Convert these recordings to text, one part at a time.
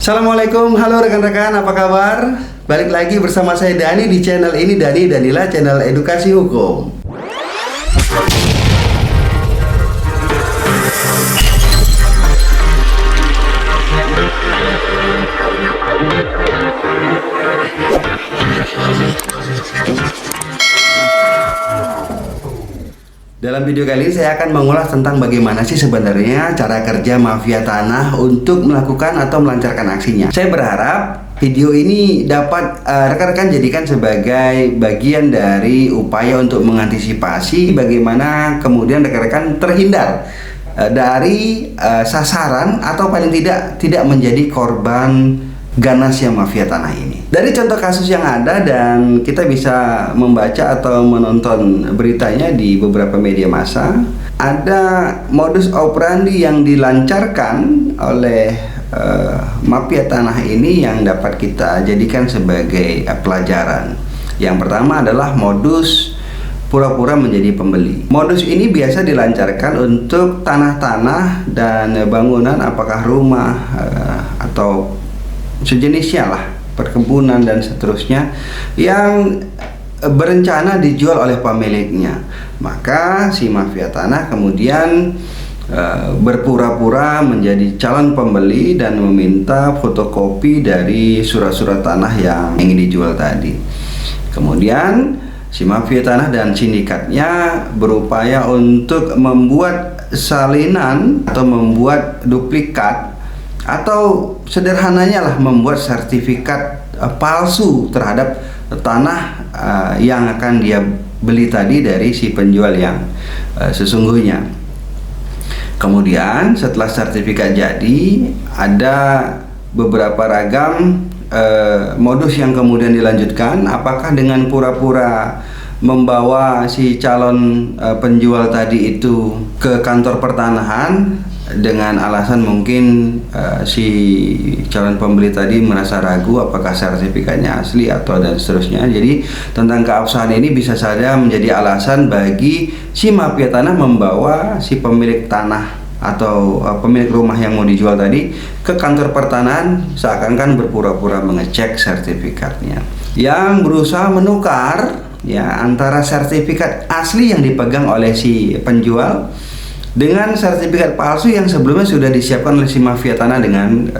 Assalamualaikum, halo rekan-rekan, apa kabar? Balik lagi bersama saya Dani di channel ini, Dani Danila, channel edukasi hukum. Dalam video kali ini saya akan mengulas tentang bagaimana sih sebenarnya cara kerja mafia tanah untuk melakukan atau melancarkan aksinya. Saya berharap video ini dapat rekan-rekan jadikan sebagai bagian dari upaya untuk mengantisipasi bagaimana kemudian rekan-rekan terhindar dari sasaran atau paling tidak menjadi korban ganasnya mafia tanah ini. Dari contoh kasus yang ada, dan kita bisa membaca atau menonton beritanya di beberapa media massa, ada modus operandi yang dilancarkan oleh mafia tanah ini yang dapat kita jadikan sebagai pelajaran. Yang pertama adalah modus pura-pura menjadi pembeli. Modus ini biasa dilancarkan untuk tanah-tanah dan bangunan, apakah rumah atau sejenisnya lah, perkebunan dan seterusnya, yang berencana dijual oleh pemiliknya. Maka si mafia tanah kemudian berpura-pura menjadi calon pembeli dan meminta fotokopi dari surat-surat tanah yang ingin dijual tadi. Kemudian si mafia tanah dan sindikatnya berupaya untuk membuat salinan atau membuat duplikat, atau sederhananya lah membuat sertifikat palsu terhadap tanah yang akan dia beli tadi dari si penjual yang sesungguhnya. Kemudian setelah sertifikat jadi, ada beberapa ragam modus yang kemudian dilanjutkan. Apakah dengan pura-pura membawa si calon penjual tadi itu ke kantor pertanahan dengan alasan mungkin si calon pembeli tadi merasa ragu apakah sertifikatnya asli atau dan seterusnya. Jadi tentang keabsahan ini bisa saja menjadi alasan bagi si mafia tanah membawa si pemilik tanah atau pemilik rumah yang mau dijual tadi ke kantor pertanahan, seakan-akan berpura-pura mengecek sertifikatnya, yang berusaha menukar ya antara sertifikat asli yang dipegang oleh si penjual dengan sertifikat palsu yang sebelumnya sudah disiapkan oleh si mafia tanah dengan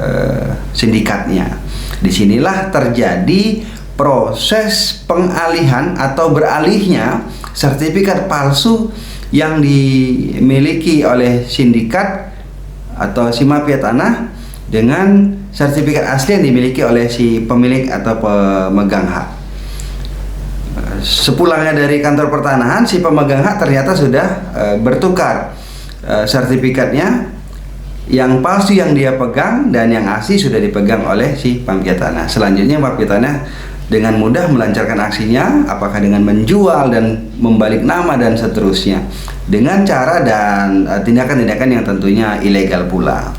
sindikatnya. Disinilah terjadi proses pengalihan atau beralihnya sertifikat palsu yang dimiliki oleh sindikat atau si mafia tanah dengan sertifikat asli yang dimiliki oleh si pemilik atau pemegang hak. Sepulangnya dari kantor pertanahan, si pemegang hak ternyata sudah bertukar sertifikatnya yang palsu yang dia pegang dan yang asli sudah dipegang oleh si mafia tanah. Selanjutnya mafia tanah dengan mudah melancarkan aksinya, apakah dengan menjual dan membalik nama dan seterusnya, dengan cara dan tindakan-tindakan yang tentunya ilegal pula.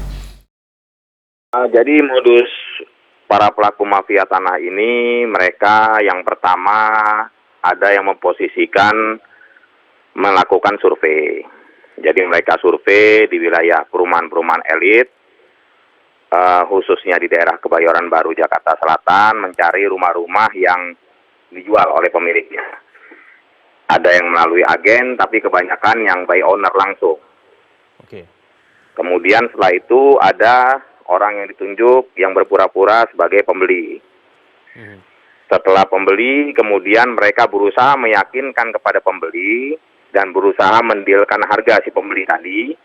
Jadi modus para pelaku mafia tanah ini, mereka yang pertama ada yang memposisikan melakukan survei. Jadi mereka survei di wilayah perumahan-perumahan elit, khususnya di daerah Kebayoran Baru, Jakarta Selatan, mencari rumah-rumah yang dijual oleh pemiliknya. Ada yang melalui agen, tapi kebanyakan yang by owner langsung. Oke. Kemudian setelah itu ada orang yang ditunjuk yang berpura-pura sebagai pembeli. Setelah pembeli, kemudian mereka berusaha meyakinkan kepada pembeli dan berusaha mendilkan harga si pembeli tadi.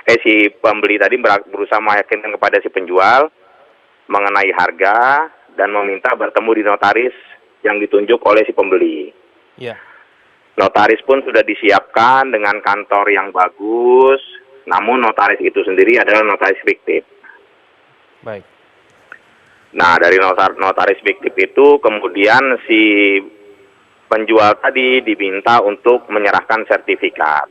Si pembeli tadi berusaha meyakinkan kepada si penjual mengenai harga dan meminta bertemu di notaris yang ditunjuk oleh si pembeli. Ya. Notaris pun sudah disiapkan dengan kantor yang bagus, namun notaris itu sendiri adalah notaris fiktif. Baik. Nah, dari notaris fiktif itu kemudian si penjual tadi diminta untuk menyerahkan sertifikat.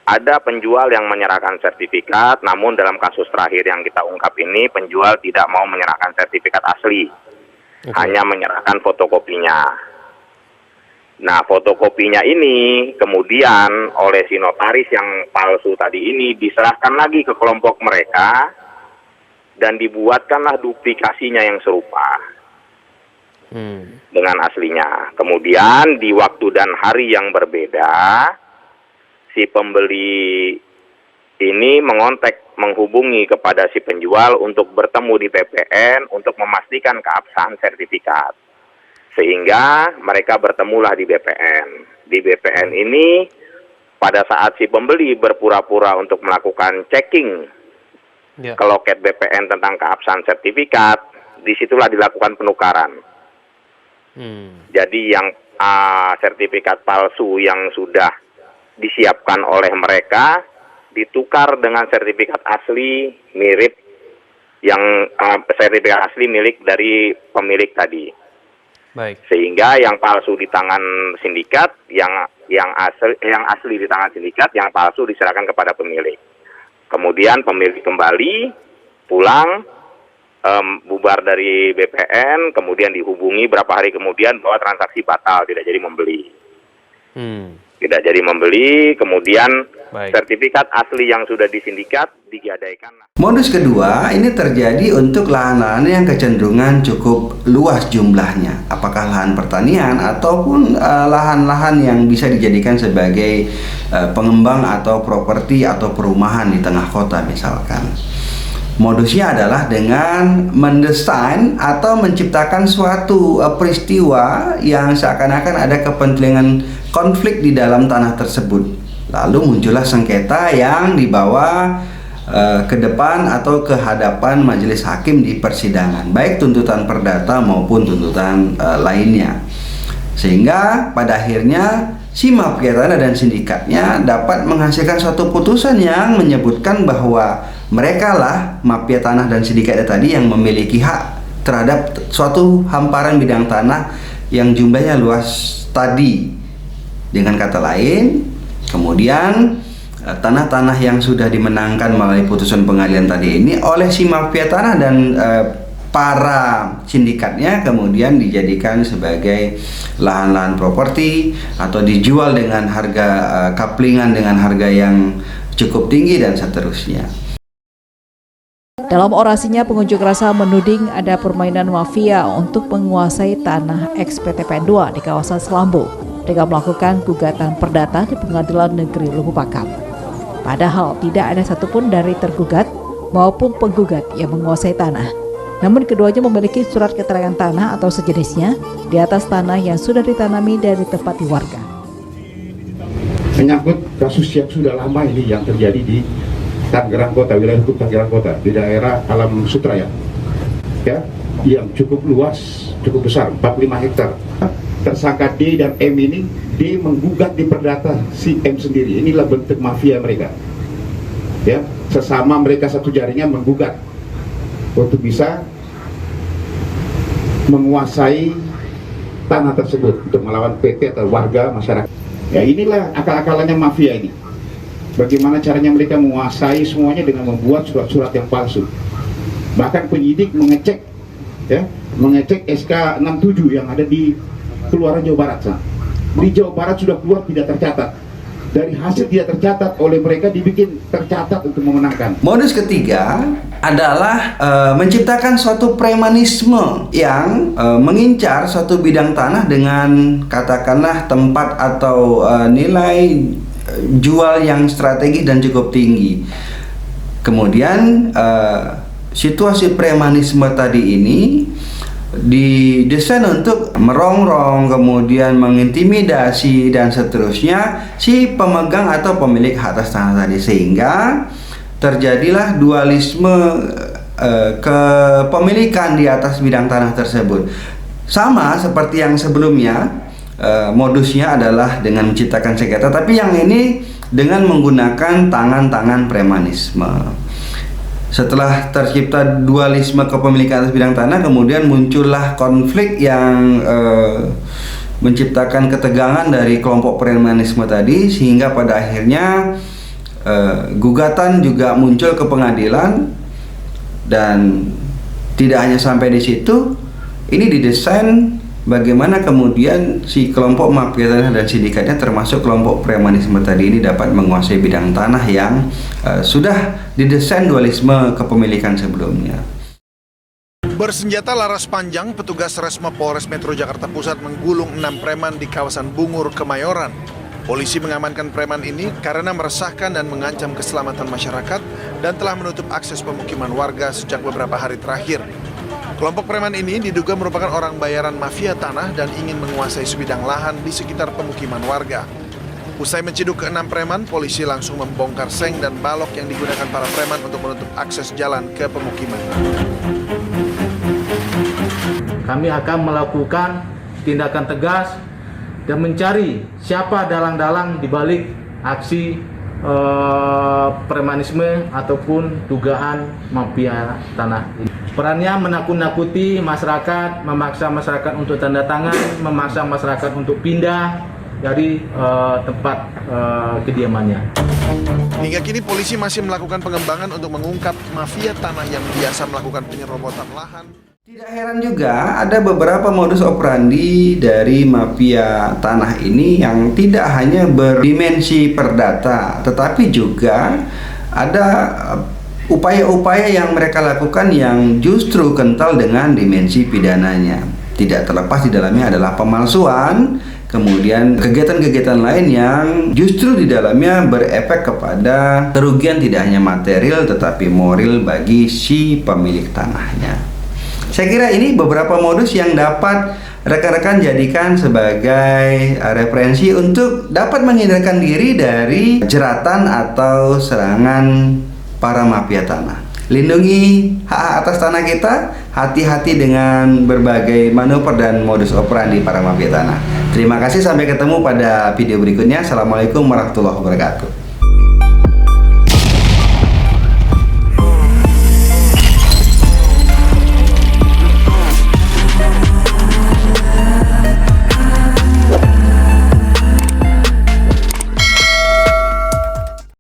Ada penjual yang menyerahkan sertifikat, namun dalam kasus terakhir yang kita ungkap ini, penjual tidak mau menyerahkan sertifikat asli, hanya menyerahkan fotokopinya. Nah, fotokopinya ini kemudian oleh si notaris yang palsu tadi ini diserahkan lagi ke kelompok mereka dan dibuatkanlah duplikasinya yang serupa dengan aslinya. Kemudian di waktu dan hari yang berbeda, si pembeli ini menghubungi kepada si penjual untuk bertemu di BPN untuk memastikan keabsahan sertifikat. Sehingga mereka bertemulah di BPN. Di BPN ini pada saat si pembeli berpura-pura untuk melakukan checking ke loket BPN tentang keabsahan sertifikat, disitulah dilakukan penukaran. Jadi yang sertifikat palsu yang sudah disiapkan oleh mereka ditukar dengan sertifikat asli mirip yang sertifikat asli milik dari pemilik tadi. Baik. Sehingga yang palsu di tangan sindikat, yang asli di tangan sindikat, yang palsu diserahkan kepada pemilik. Kemudian pemilik kembali pulang, bubar dari BPN, kemudian dihubungi berapa hari kemudian bahwa transaksi batal, tidak jadi membeli. Tidak jadi membeli, kemudian sertifikat asli yang sudah disindikat digadaikan. Modus kedua ini terjadi untuk lahan-lahan yang kecenderungan cukup luas jumlahnya, apakah lahan pertanian ataupun lahan-lahan yang bisa dijadikan sebagai pengembang atau properti atau perumahan di tengah kota misalkan. Modusnya adalah dengan mendesain atau menciptakan suatu peristiwa yang seakan-akan ada kepentingan konflik di dalam tanah tersebut. Lalu muncullah sengketa yang dibawa ke depan atau ke hadapan majelis hakim di persidangan, baik tuntutan perdata maupun tuntutan lainnya. Sehingga pada akhirnya si mafia tanah dan sindikatnya dapat menghasilkan suatu putusan yang menyebutkan bahwa mereka lah mafia tanah dan sindikatnya tadi yang memiliki hak terhadap suatu hamparan bidang tanah yang jumlahnya luas tadi. Dengan kata lain, kemudian tanah-tanah yang sudah dimenangkan melalui putusan pengadilan tadi ini oleh si mafia tanah dan para sindikatnya kemudian dijadikan sebagai lahan-lahan properti atau dijual dengan harga kaplingan dengan harga yang cukup tinggi dan seterusnya. Dalam orasinya, pengunjuk rasa menuding ada permainan mafia untuk menguasai tanah ex-PTPN 2 di kawasan Selambo dengan melakukan gugatan perdata di Pengadilan Negeri Luwu Pakam. Padahal tidak ada satupun dari tergugat maupun penggugat yang menguasai tanah. Namun keduanya memiliki surat keterangan tanah atau sejenisnya di atas tanah yang sudah ditanami dari ditempati warga. Menyangkut kasus yang sudah lama ini yang terjadi di Tangerang Kota, wilayah hukum Tangerang Kota, di daerah Alam Sutraya, ya, yang cukup luas, cukup besar, 45 hektar. Tersangka D dan M ini, D menggugat di perdata si M sendiri. Inilah bentuk mafia mereka. Ya, sesama mereka satu jaringan menggugat untuk bisa menguasai tanah tersebut untuk melawan PT atau warga masyarakat. Ya, inilah akal-akalannya mafia ini. Bagaimana caranya mereka menguasai semuanya dengan membuat surat-surat yang palsu. Bahkan penyidik mengecek, ya, mengecek SK 67 yang ada di Keluaran Jawa Barat. Di Jawa Barat sudah keluar tidak tercatat. Dari hasil tidak tercatat oleh mereka dibikin tercatat untuk memenangkan. Modus ketiga adalah menciptakan suatu premanisme yang mengincar suatu bidang tanah dengan katakanlah tempat atau nilai jual yang strategis dan cukup tinggi. Kemudian situasi premanisme tadi ini didesain untuk merongrong, kemudian mengintimidasi dan seterusnya si pemegang atau pemilik hak atas tanah tadi, sehingga terjadilah dualisme kepemilikan di atas bidang tanah tersebut. Sama seperti yang sebelumnya, modusnya adalah dengan menciptakan sengketa, tapi yang ini dengan menggunakan tangan-tangan premanisme. Setelah tercipta dualisme kepemilikan atas bidang tanah, kemudian muncullah konflik yang menciptakan ketegangan dari kelompok premanisme tadi, sehingga pada akhirnya gugatan juga muncul ke pengadilan. Dan tidak hanya sampai di situ, ini didesain bagaimana kemudian si kelompok mafia tanah dan sindikatnya termasuk kelompok premanisme tadi ini dapat menguasai bidang tanah yang sudah didesain dualisme kepemilikan sebelumnya. Bersenjata laras panjang, petugas Resma Polres Metro Jakarta Pusat menggulung 6 preman di kawasan Bungur, Kemayoran. Polisi mengamankan preman ini karena meresahkan dan mengancam keselamatan masyarakat dan telah menutup akses pemukiman warga sejak beberapa hari terakhir. Kelompok preman ini diduga merupakan orang bayaran mafia tanah dan ingin menguasai sebidang lahan di sekitar pemukiman warga. Usai menciduk ke-6 preman, polisi langsung membongkar seng dan balok yang digunakan para preman untuk menutup akses jalan ke pemukiman. Kami akan melakukan tindakan tegas dan mencari siapa dalang-dalang di balik aksi premanisme ataupun dugaan mafia tanah. Perannya menakut-nakuti masyarakat, memaksa masyarakat untuk tanda tangan, memaksa masyarakat untuk pindah dari tempat kediamannya. Hingga kini polisi masih melakukan pengembangan untuk mengungkap mafia tanah yang biasa melakukan penyerobotan lahan. Tidak heran juga ada beberapa modus operandi dari mafia tanah ini yang tidak hanya berdimensi perdata, tetapi juga ada upaya-upaya yang mereka lakukan yang justru kental dengan dimensi pidananya. Tidak terlepas di dalamnya adalah pemalsuan, kemudian kegiatan-kegiatan lain yang justru di dalamnya berefek kepada kerugian tidak hanya material tetapi moral bagi si pemilik tanahnya. Saya kira ini beberapa modus yang dapat rekan-rekan jadikan sebagai referensi untuk dapat menghindarkan diri dari jeratan atau serangan para mafia tanah. Lindungi hak atas tanah kita, hati-hati dengan berbagai manuver dan modus operandi para mafia tanah. Terima kasih, sampai ketemu pada video berikutnya. Assalamualaikum warahmatullahi wabarakatuh.